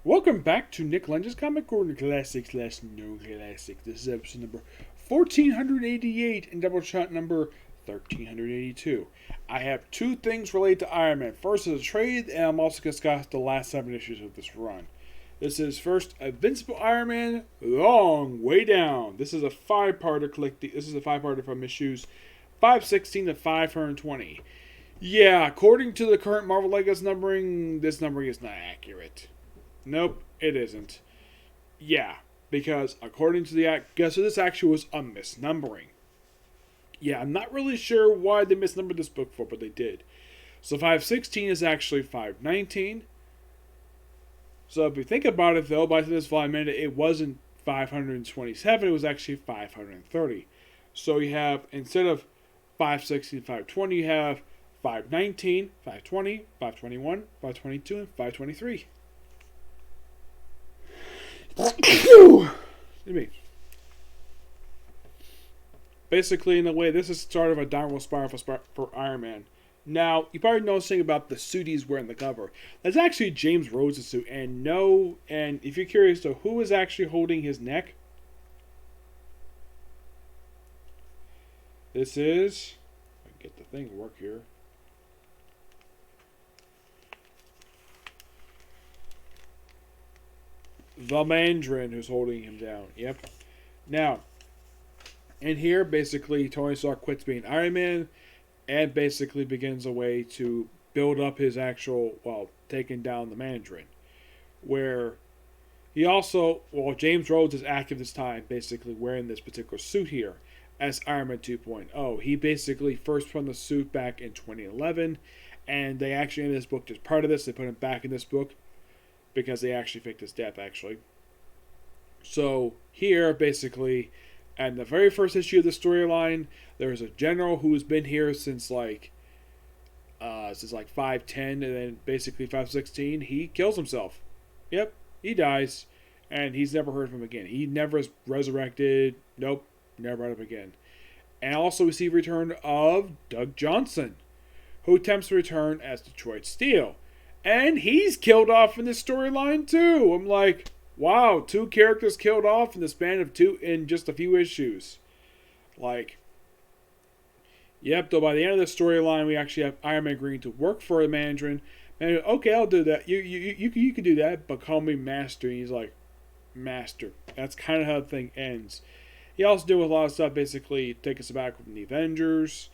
Welcome back to Nick Lenz's Comic Corner Classics slash No Classic. This is episode number 1488 and Doubleshot number 1382. I have two things related to Iron Man. First is a trade, and I'm also going to discuss the last 7 issues of this run. This is first Invincible Iron Man, Long Way Down. This is a 5-parter This is a 5-parter from issues 516 to 520. Yeah, according to the current Marvel Legends numbering, this numbering is not accurate. Nope, it isn't. Yeah, because according to the guess this actually was a misnumbering. Yeah, I'm not really sure why they misnumbered this book for, but they did. So 516 is actually 519. So if you think about it, though, by this volume ended, it wasn't 527, it was actually 530. So you have, instead of 516, 520, you have 519, 520, 521, 522, and 523. Excuse me. Basically, in a way, this is sort of a downward spiral for Iron Man. Now, you're probably noticing about the suit he's wearing the cover. That's actually James Rhodes' suit, and if you're curious to who is actually holding his neck, this is, I can get the thing to work here. The Mandarin who's holding him down. Yep. Now, in here, basically, Tony Stark quits being Iron Man and basically begins a way to build up his taking down the Mandarin. Where he also, James Rhodes is active this time, basically wearing this particular suit here as Iron Man 2.0. He basically first put on the suit back in 2011, and they actually, in this book, as part of this, they put him back in this book because they actually faked his death, actually. So here, basically, in the very first issue of the storyline, there's a general who's been here since 510, and then basically 516. He kills himself. Yep, he dies, and he's never heard of him again. He never is resurrected. Nope, never heard of him again. And also we see return of Doug Johnson, who attempts to return as Detroit Steel. And he's killed off in this storyline too. I'm like, wow, 2 characters killed off in the span of 2 in just a few issues. Yep, though by the end of the storyline, we actually have Iron Man agreeing to work for the Mandarin. And okay, I'll do that. You can do that, but call me Master. And he's like, Master. That's kind of how the thing ends. He also deals with a lot of stuff, basically take us back from the Avengers.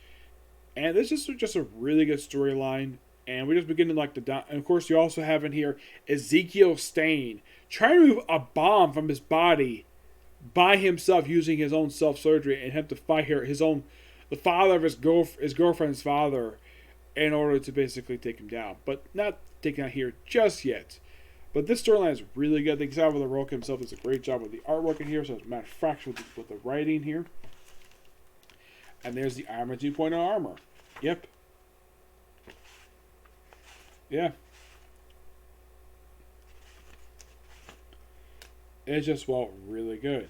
And this is just a really good storyline. And we just begin to and of course you also have in here Ezekiel Stane trying to remove a bomb from his body by himself using his own self-surgery and have to fight the father of his girlfriend's father in order to basically take him down. But not taking out here just yet. But this storyline is really good. I think Salvador Larroca himself does a great job with the artwork in here. So it's manufactured with the writing here. And there's the Armor 2.0 armor. Yep. Yeah. It's just, really good.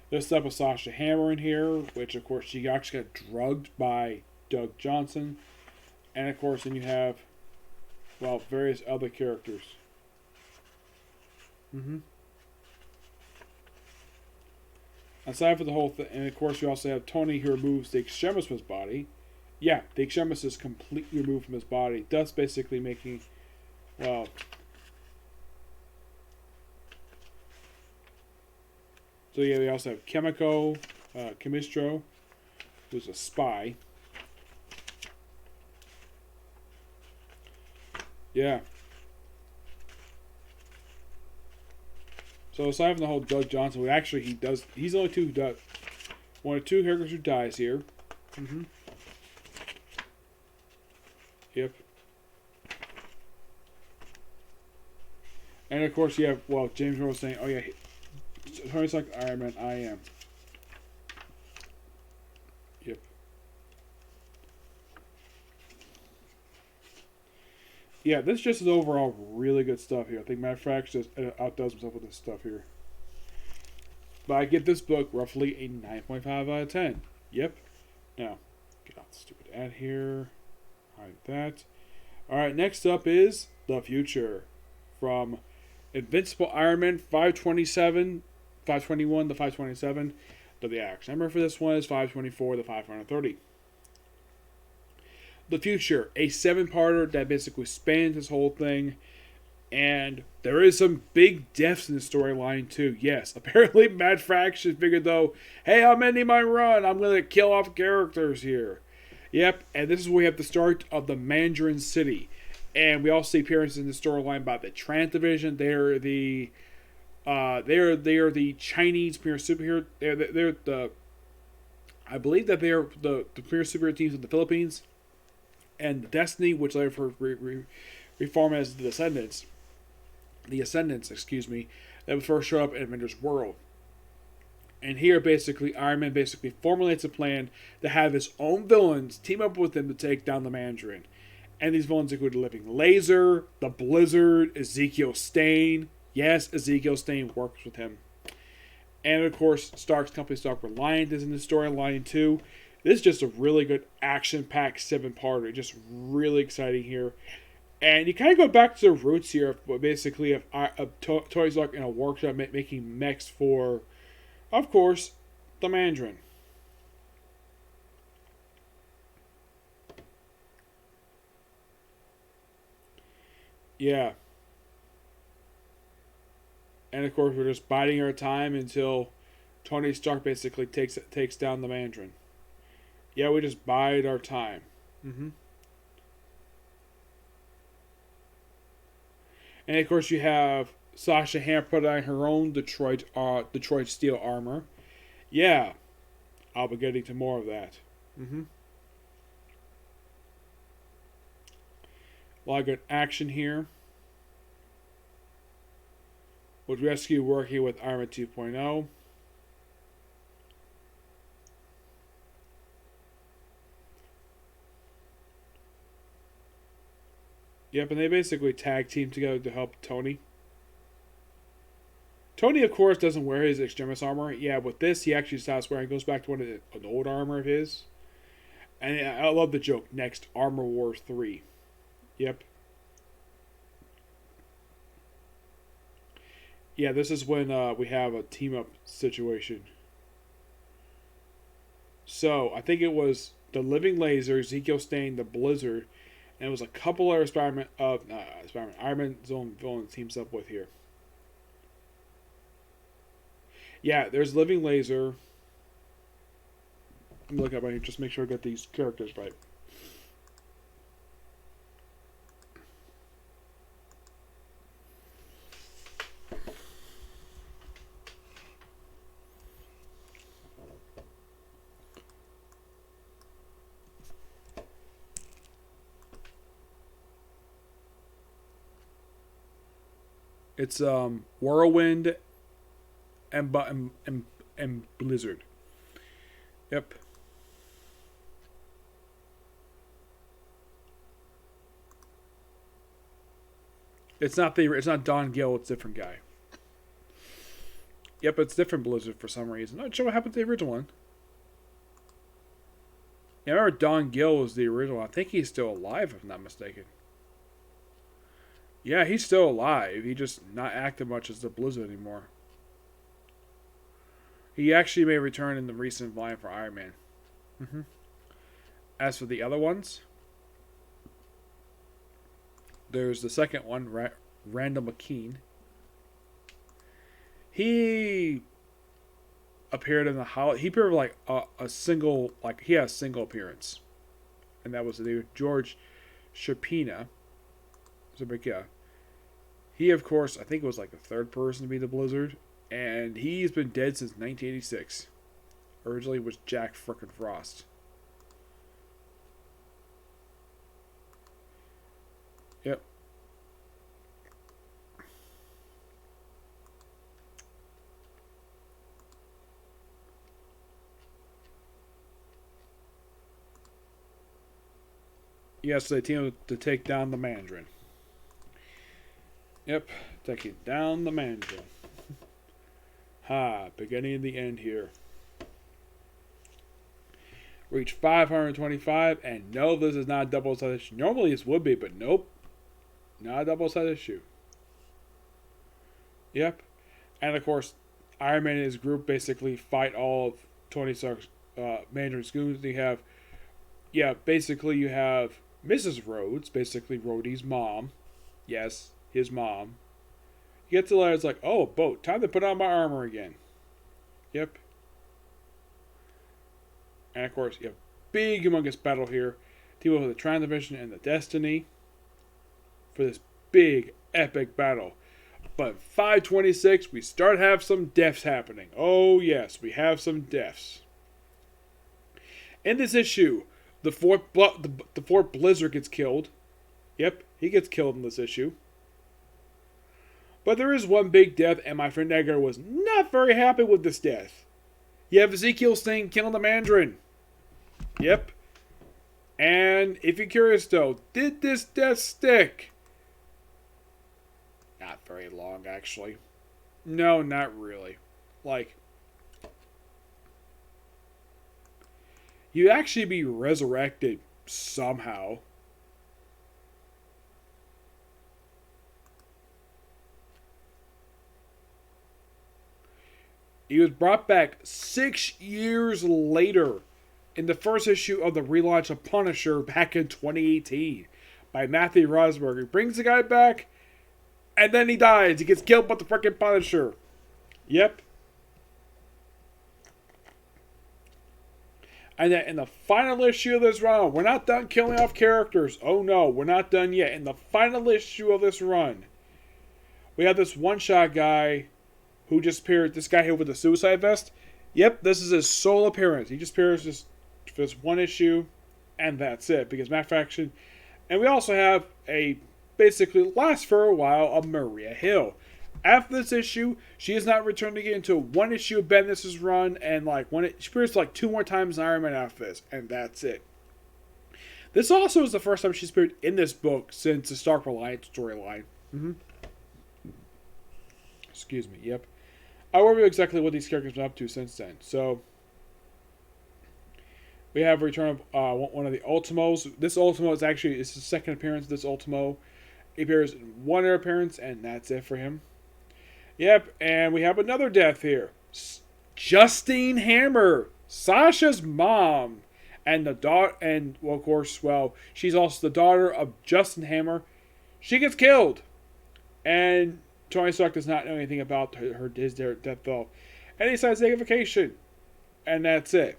There's stuff with Sasha Hammer in here, which, of course, she actually got drugged by Doug Johnson. And, of course, then you have, various other characters. Aside from the whole thing, and, of course, you also have Tony who removes the extremis from his body. Yeah, the extremis is completely removed from his body, thus basically making, So yeah, we also have Chemistro, who's a spy. Yeah. So aside from the whole Doug Johnson, he's the only one of 2 characters who dies here. Yep. And of course you have, James Rhodes saying, oh yeah, Tony's like Iron Man, I am. Yep. Yeah, this just is overall really good stuff here. I think Matt Frax just outdoes himself with this stuff here. But I give this book roughly a 9.5 out of 10. Yep. Now, get out the stupid ad here. Hide that. Alright, next up is The Future. from Invincible Iron Man 527, 521 to 527. The action number for this one is 524 to 530. The Future, a 7-parter that basically spans this whole thing. And there is some big deaths in the storyline too. Yes, apparently Matt Fraction figured though, hey, I'm ending my run. I'm going to kill off characters here. Yep, and this is where we have the start of the Mandarin City. And we also see appearances in the storyline by the Trans Division. They're the Chinese premier superhero. They're the, I believe that they're the premier superhero teams in the Philippines. And Destiny, which later reformed as the Ascendants. The Ascendants, excuse me, that would first show up in Avengers World. And here, basically, Iron Man basically formulates a plan to have his own villains team up with him to take down the Mandarin. And these villains include Living Laser, the Blizzard, Ezekiel Stane. Yes, Ezekiel Stane works with him. And, of course, Stark's company, Stark Reliant, is in the storyline, too. This is just a really good action-packed 7-parter. Just really exciting here. And you kind of go back to the roots here, but basically of Tony Stark in a workshop making mechs for, of course, the Mandarin. Yeah. And of course, we're just biding our time until Tony Stark basically takes down the Mandarin. Yeah, we just bide our time. Mm-hmm. And of course, you have Sasha Ham put on her own Detroit steel armor. Yeah, I'll be getting to more of that. Mm-hmm. A lot of good action here. With Rescue working with Iron Man 2.0. Yep, and they basically tag team together to help Tony. Tony, of course, doesn't wear his Extremis armor. Yeah, with this, he actually stops wearing. Goes back to an old armor of his. And I love the joke. Next, Armor Wars 3. Yep. Yeah, this is when we have a team-up situation. So, I think it was the Living Laser, Ezekiel Stane, the Blizzard, and it was a couple of Iron Man's own villain teams up with here. Yeah, there's Living Laser. Let me look up right here, just make sure I got these characters right. It's Whirlwind and Blizzard. Yep. It's not Don Gill, it's a different guy. Yep, it's different Blizzard for some reason. Not sure what happened to the original one. Yeah, I remember Don Gill was the original. I think he's still alive, if I'm not mistaken. Yeah, he's still alive. He's just not active much as the Blizzard anymore. He actually may return in the recent line for Iron Man. Mm-hmm. As for the other ones, there's the second one, Randall McKean. He appeared in the he appeared like a single, like he had a single appearance, and that was the George Sharpina. So, but yeah, he of course I think was like the third person to be the Blizzard, and he's been dead since 1986. Originally it was Jack frickin' Frost. Yep. Yes, they team up to take down the Mandarin. Yep, taking down the Mandarin. Beginning and the end here. Reach 525, and no, this is not a double-sided issue. Normally this would be, but nope. Not a double-sided issue. Yep. And of course, Iron Man and his group basically fight all of Tony Stark's Mandarin's goons. Basically you have Mrs. Rhodes, basically Rhodey's mom. Yes, his mom. You get to the it's like, oh, boat, time to put on my armor again. Yep. And of course, you have big, humongous battle here. Deal with the Transdivision and the Destiny for this big, epic battle. But 526, we start to have some deaths happening. Oh yes, we have some deaths. In this issue, the fourth Blizzard gets killed. Yep, he gets killed in this issue. But there is one big death, and my friend Edgar was not very happy with this death. You have Ezekiel Sting killing the Mandarin. Yep. And if you're curious though, did this death stick? Not very long, actually. No, not really. Like, you'd actually be resurrected somehow. He was brought back 6 years later in the first issue of the relaunch of Punisher back in 2018 by Matthew Rosberg. He brings the guy back, and then he dies. He gets killed by the freaking Punisher. Yep. And then in the final issue of this run, we're not done killing off characters. Oh no, we're not done yet. In the final issue of this run, we have this one-shot guy who just appeared. This guy here with the suicide vest. Yep, this is his sole appearance. He just appears just for this one issue, and that's it. Because Matt Fraction, and we also have a basically lasts for a while of Maria Hill. After this issue, she has not returned again until one issue of Bendis' run, and she appears like 2 more times in Iron Man after this, and that's it. This also is the first time she's appeared in this book since the Stark Reliance storyline. Excuse me. Yep. I'll review exactly what these characters have been up to since then. So, we have a return of one of the Ultimos. This Ultimo is actually his second appearance. This Ultimo appears in one appearance, and that's it for him. Yep, and we have another death here. Justine Hammer, Sasha's mom, and the daughter, and well, of course, she's also the daughter of Justin Hammer. She gets killed, and Tony Stark does not know anything about his death though, and he decides to take a vacation, and that's it.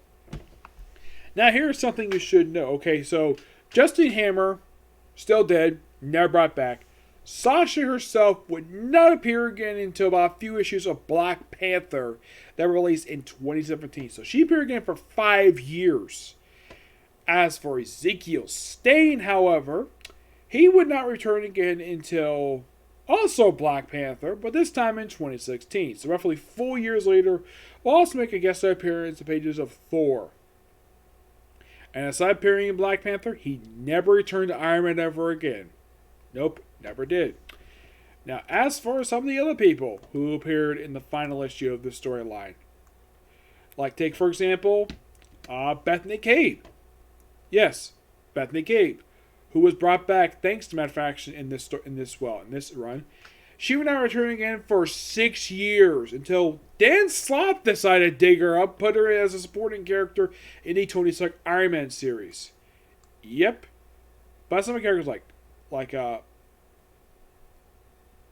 Now here's something you should know. Okay, so Justine Hammer, still dead, never brought back. Sasha herself would not appear again until about a few issues of Black Panther that were released in 2017. So she appeared again for 5 years. As for Ezekiel Stain, however, he would not return again until also Black Panther, but this time in 2016. So roughly 4 years later, we'll also make a guest appearance in pages of Thor. And aside appearing in Black Panther, he never returned to Iron Man ever again. Nope, never did. Now, as for some of the other people who appeared in the final issue of this storyline, like take for example, Bethany Cabe. Yes, Bethany Cabe, who was brought back thanks to Matt Fraction in this run. She would not return again for 6 years until Dan Slott decided to dig her up, put her as a supporting character in the Tony Stark Iron Man series. Yep, but some of the characters like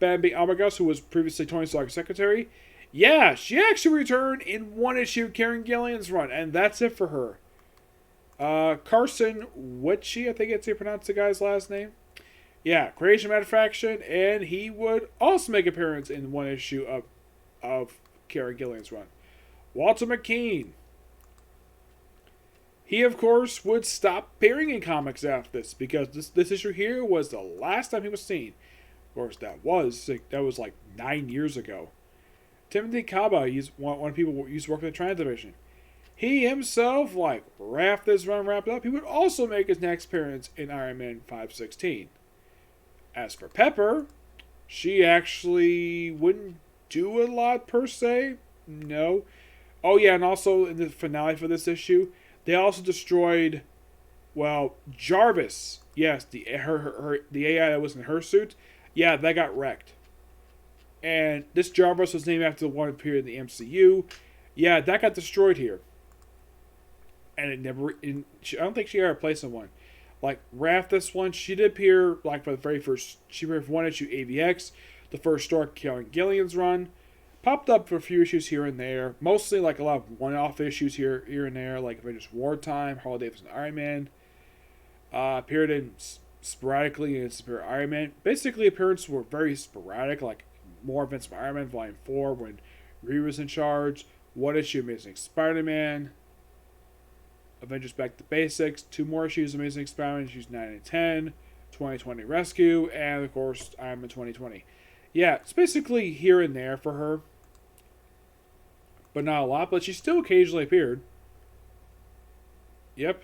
Bambi Amagus, who was previously Tony Stark's secretary. Yeah, she actually returned in one issue of Karen Gillian's run, and that's it for her. Carson Witchy, I think it's how you pronounce the guy's last name. Yeah, Creation Manufacturing, and he would also make an appearance in one issue of Karen Gillian's run. Walter McKean. He, of course, would stop appearing in comics after this, because this issue here was the last time he was seen. Of course, that was like 9 years ago. Timothy Kaba, he's one of the people who used to work in the Trans Division. He himself, after this run wrapped up, he would also make his next appearance in Iron Man 516. As for Pepper, she actually wouldn't do a lot per se. No. Oh yeah, and also in the finale for this issue, they also destroyed, Jarvis. Yes, the AI that was in her suit. Yeah, that got wrecked. And this Jarvis was named after the one appeared in the MCU. Yeah, that got destroyed here. And it never. I don't think she got replaced in one. Like, Raph, this one, she did appear, like, for the very first. She appeared for one issue AVX, the first story Karen Gillian's run. Popped up for a few issues here and there. Mostly, like, a lot of one-off issues here and there, like Avengers Wartime, Harley Davidson Iron Man. Appeared in sporadically in Superior Iron Man. Basically, appearances were very sporadic, like more Invincible Iron Man Volume 4 when Reed was in charge. One issue Amazing Spider-Man. Avengers Back to Basics. 2 more issues Amazing Spider-Man, issues 9 and 10. 2020 Rescue. And, of course, Iron Man 2020. Yeah, it's basically here and there for her. But not a lot, but she still occasionally appeared. Yep.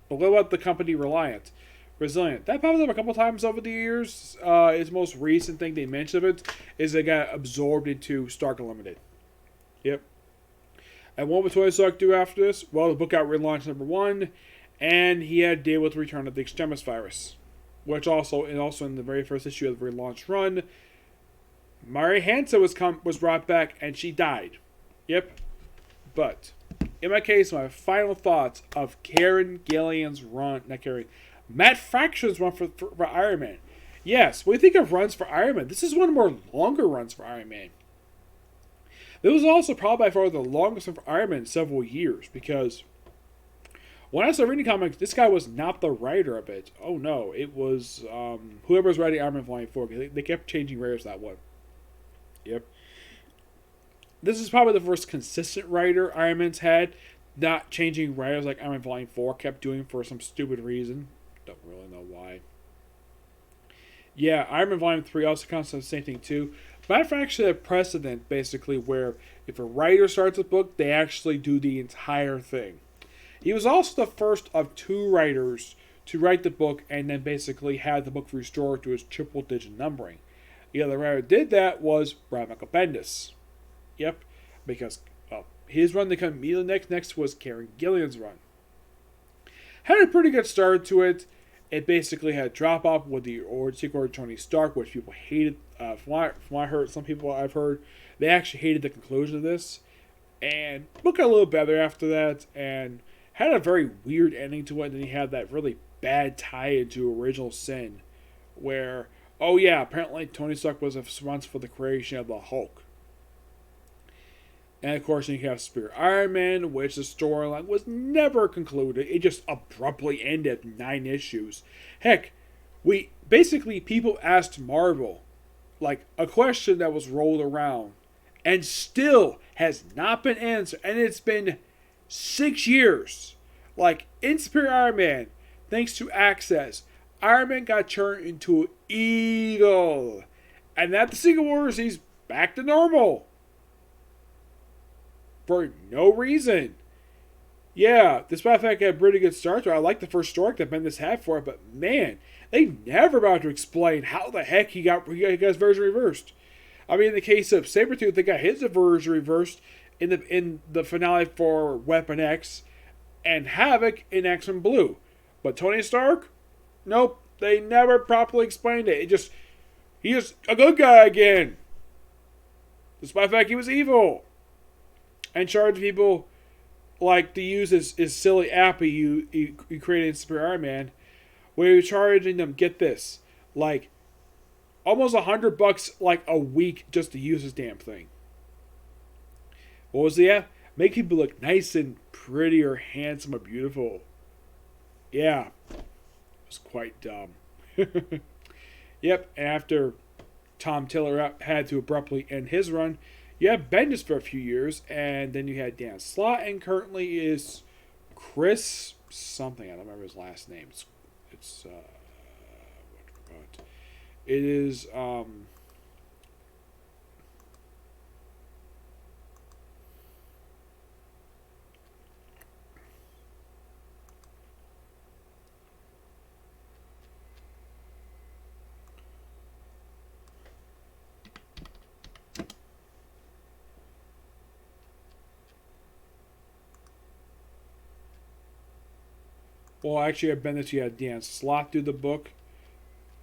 But what about the company Resilient? That popped up a couple times over the years. Its most recent thing they mentioned of it is it got absorbed into Stark Unlimited. Yep. And what would Tony Stark do after this? Well, the book got relaunched number 1, and he had to deal with the return of the Extremis virus. Which also in the very first issue of the relaunch run, Mari Hansen was brought back, and she died. Yep. But in my case, my final thoughts of Karen Gillian's run, Matt Fraction's run for Iron Man. Yes, when you think of runs for Iron Man, this is one of the more longer runs for Iron Man. This was also probably by far the longest one for Iron Man in several years, because when I started reading comics, this guy was not the writer of it. Oh no, it was whoever was writing Iron Man Volume 4. They kept changing writers that one. Yep. This is probably the first consistent writer Iron Man's had, not changing writers like Iron Man Volume 4 kept doing for some stupid reason. Don't really know why. Yeah, Iron Man Volume 3 also counts as the same thing too. But I've actually had a precedent, basically, where if a writer starts a book, they actually do the entire thing. He was also the first of 2 writers to write the book and then basically have the book restored to its triple-digit numbering. The other writer who did that was Brian Michael Bendis. Yep, because his run that came immediately next was Karen Gillian's run. Had a pretty good start to it. It basically had a drop off with the sequel of Tony Stark, which people hated. From what I heard, some people I've heard, they actually hated the conclusion of this. And the book got a little better after that, and had a very weird ending to it. And then he had that really bad tie into Original Sin, where, oh yeah, apparently Tony Stark was responsible for the creation of the Hulk. And of course, you have Superior Iron Man, which the storyline was never concluded. It just abruptly ended at 9 issues. Heck, people asked Marvel, like, a question that was rolled around, and still has not been answered. And it's been 6 years. Like, in Superior Iron Man, thanks to Access, Iron Man got turned into an eagle. And at the Secret Wars, he's back to normal. For no reason. Yeah, despite the fact I had a pretty good start to it, I like the first story that Bendis had for it, but man, they never about to explain how the heck he got his version reversed. I mean, in the case of Sabretooth, they got his version reversed in the finale for Weapon X, and Havoc in X-Men Blue. But Tony Stark? Nope, they never properly explained it. He's a good guy again. Despite the fact he was evil. And charged people like to use his silly app he created in Superior Iron Man, where you're charging them, get this, like almost $100 like a week just to use this damn thing. What was the app? Make people look nice and pretty or handsome or beautiful. Yeah, it was quite dumb. Yep, and after Tom Tiller had to abruptly end his run, you had Bendis for a few years, and then you had Dan Slott, and currently is Chris something. I don't remember his last name. It is well, actually, at Bendis, you had Dan Slott do the book.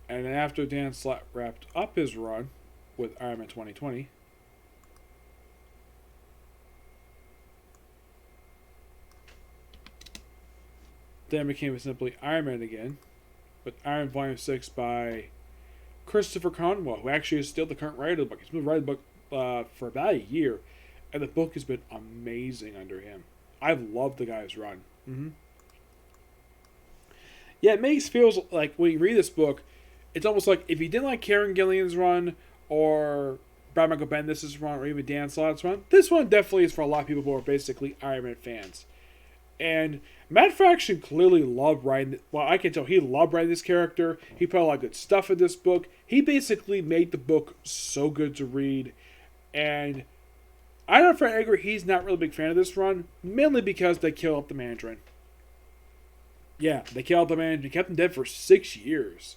And then after Dan Slott wrapped up his run with Iron Man 2020, then became simply Iron Man again, with Iron Volume 6 by Christopher Conwell, who actually is still the current writer of the book. He's been writing the book for about a year, and the book has been amazing under him. I've loved the guy's run. Yeah, it makes feels like when you read this book, it's almost like if you didn't like Karen Gillian's run, or Brian Michael Bendis' run, or even Dan Slott's run, this one definitely is for a lot of people who are basically Iron Man fans. And Matt Fraction clearly loved writing. Well, I can tell he loved writing this character. He put a lot of good stuff in this book. He basically made the book so good to read. And I know for Edgar, he's not really a big fan of this run, mainly because they killed off the Mandarin. Yeah, they killed off the Mandarin. They kept him dead for 6 years.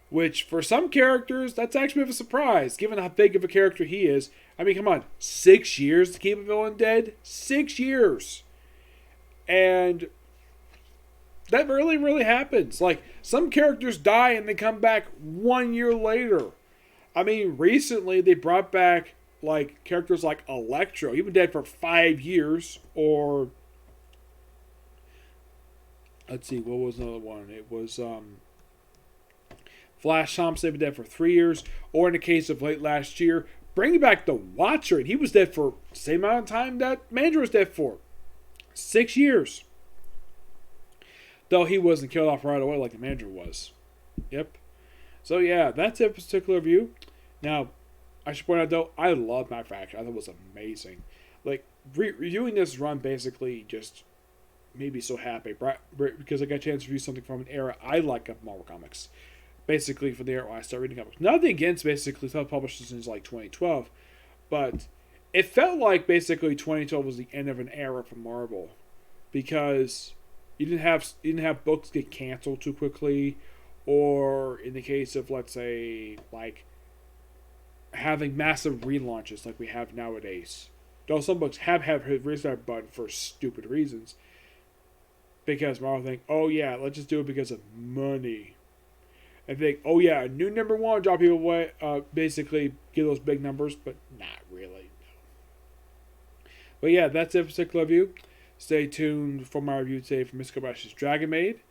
Which, for some characters, that's actually a bit of a surprise, given how big of a character he is. I mean, come on, 6 years to keep a villain dead? 6 years! And that really, really happens. Like, some characters die and they come back 1 year later. I mean, recently they brought back, like, characters like Electro. He's been dead for 5 years. Or, let's see, what was another one? It was, Flash Thompson, been dead for 3 years. Or in the case of late last year, bringing back the Watcher. And he was dead for the same amount of time that Mandarin was dead for. 6 years. Though he wasn't killed off right away like the manager was. Yep. So yeah, that's a particular view. Now, I should point out though, I love Matt Fraction. I thought it was amazing. Like, reviewing this run basically just made me so happy. Because I got a chance to review something from an era I like of Marvel Comics. Basically, from the era when I started reading comics. Nothing against basically self-published since like 2012. But it felt like basically 2012 was the end of an era for Marvel, because you didn't have books get canceled too quickly, or in the case of, let's say, like having massive relaunches like we have nowadays. Though some books have raised their button for stupid reasons, because Marvel think, oh yeah, let's just do it because of money, and think, oh yeah, a new number one, draw people away, basically give those big numbers, but not really. But yeah, that's a particular review. Stay tuned for my review today for Miss Kobayashi's Dragon Maid,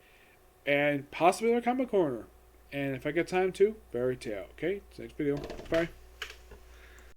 and possibly our Comic Corner. And if I get time to, Fairy Tail. Okay, next video. Bye.